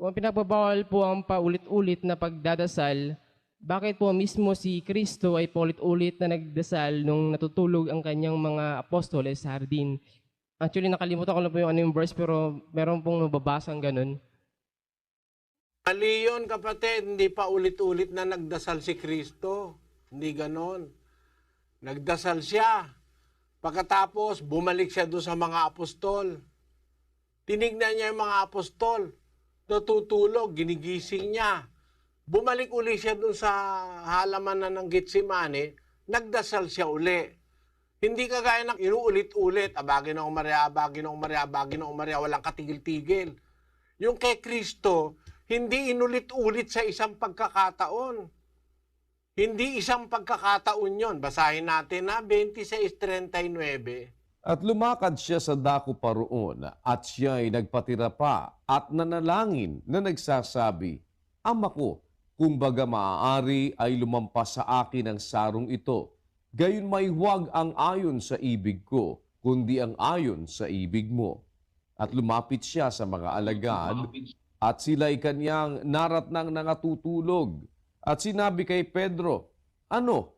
Kung pinagbabawal po ang paulit-ulit na pagdadasal, bakit po mismo si Kristo ay paulit-ulit na nagdasal nung natutulog ang kanyang mga apostoles sa hardin? Actually, nakalimutan ko lang po yung ano yung verse, pero meron pong nababasang ganun. Mali yun, kapatid. Hindi pa ulit-ulit na nagdasal si Kristo. Hindi ganon. Nagdasal siya. Pagkatapos, bumalik siya doon sa mga apostol. Tinignan niya yung mga apostol. Natutulog, ginigising niya. Bumalik uli siya doon sa halaman ng Getsemane. Nagdasal siya uli. Hindi kagaya ng inuulit-ulit. Abagin ng Maria, abagin ng Maria, abagin ng Maria. Walang katigil-tigil. Yung kay Kristo, hindi inulit-ulit sa isang pagkakataon. Hindi isang pagkakataon yon. Basahin natin na 26:39. At lumakad siya sa dako pa roon, at siya ay nagpatira pa at nanalangin na nagsasabi, Ama ko, kumbaga maaari ay lumampas sa akin ang sarong ito. Gayon may huwag ang ayon sa ibig ko, kundi ang ayon sa ibig mo. At lumapit siya sa mga alagad, at sila'y kanyang naratnang nangatutulog. At sinabi kay Pedro, Ano?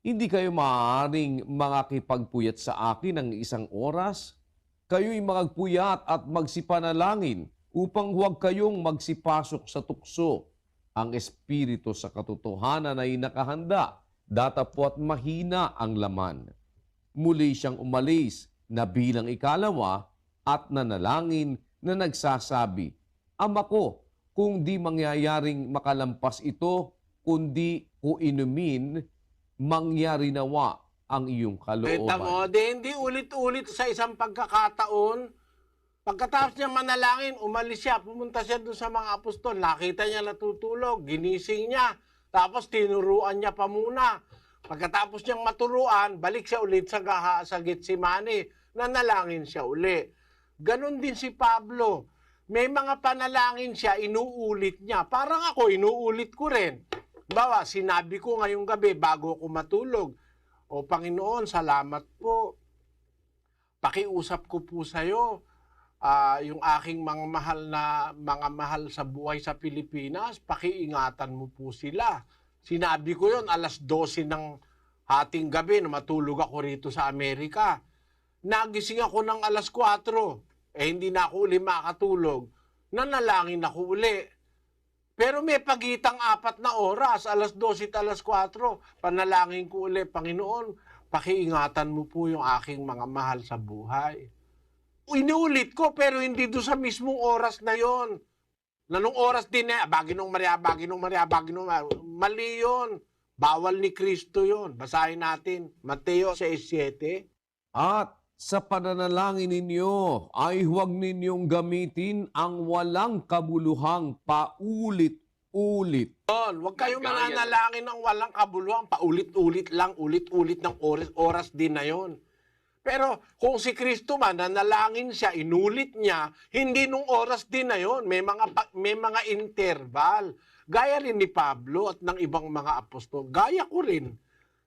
Hindi kayo maaaring makakipagpuyat sa akin ng isang oras? Kayo'y magpuyat at magsipanalangin upang huwag kayong magsipasok sa tukso. Ang espiritu sa katotohanan ay nakahanda, datapwat mahina ang laman. Muli siyang umalis na bilang ikalawa at nanalangin na nagsasabi, Ama ko, kung di mangyayaring makalampas ito, kundi ko inumin, mangyari nawa ang iyong Kita mo, kalooban. hindi ulit-ulit sa isang pagkakataon. Pagkatapos niya manalangin, umalis siya, pumunta siya doon sa mga apostol. Nakita niya natutulog, ginising niya. Tapos tinuruan niya pa muna. Pagkatapos niyang maturuan, balik siya ulit sa Getsemane. Nanalangin siya uli. Ganon din si Pablo. May mga panalangin siya, inuulit niya. Parang ako, inuulit ko rin. Bawa, sinabi ko ngayong gabi bago ako matulog, O Panginoon, salamat po. Pakiusap ko po sa iyo yung aking mga mahal sa buhay sa Pilipinas, pakiingatan mo po sila. Sinabi ko yon 12:00 ng hating gabi na matulog ako rito sa Amerika. Nagising ako ng 4:00. Hindi na ako uli makatulog. Nanalangin ako uli. Pero may pagitang 4 na oras, 12:00 at 4:00. Panalangin ko uli, Panginoon, pakiingatan mo po yung aking mga mahal sa buhay. Inuulit ko, pero hindi doon sa mismong oras na yon. Na nung oras din bagin ng Maria, bagin ng Maria, bagin ng Maria. Mali yun. Bawal ni Kristo yon. Basahin natin, Mateo 6:7. At sa pananalangin ninyo ay huwag ninyong gamitin ang walang kabuluhang paulit-ulit. Huwag kayo mananalangin ng walang kabuluhan. Paulit-ulit lang, ulit-ulit ng oras din na yon. Pero kung si Kristo man, nanalangin siya, inulit niya, hindi nung oras din na yon. May mga interval. Gaya rin ni Pablo at ng ibang mga apostol. Gaya ko rin.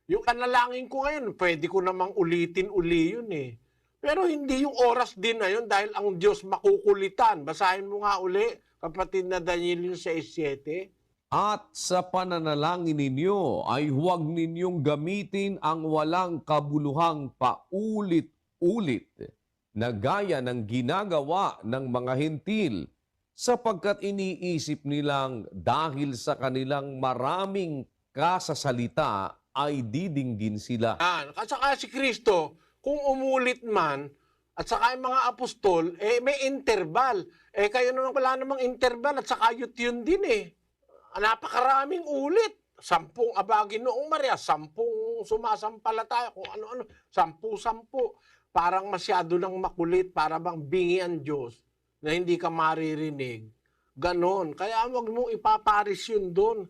Yung panalangin ko ngayon, pwede ko namang ulitin uli yun eh. Pero hindi yung oras din na yun dahil ang Diyos makukulitan. Basahin mo nga uli, kapatid na Daniel yung 6:7. At sa pananalangin ninyo ay huwag ninyong gamitin ang walang kabuluhang paulit-ulit na gaya ng ginagawa ng mga hentil sapagkat iniisip nilang dahil sa kanilang maraming kasasalita ay didinggin sila. At saka si Kristo, kung umulit man, at saka yung mga apostol, may interval. Kayo naman wala namang interval at saka yun din eh. Napakaraming ulit. 10 abagin noong Maria, 10 sumasampalataya, kung ano-ano, 10. Parang masyado nang makulit, para bang bingi ang Diyos na hindi ka maririnig. Ganon. Kaya wag mo ipaparis yun doon.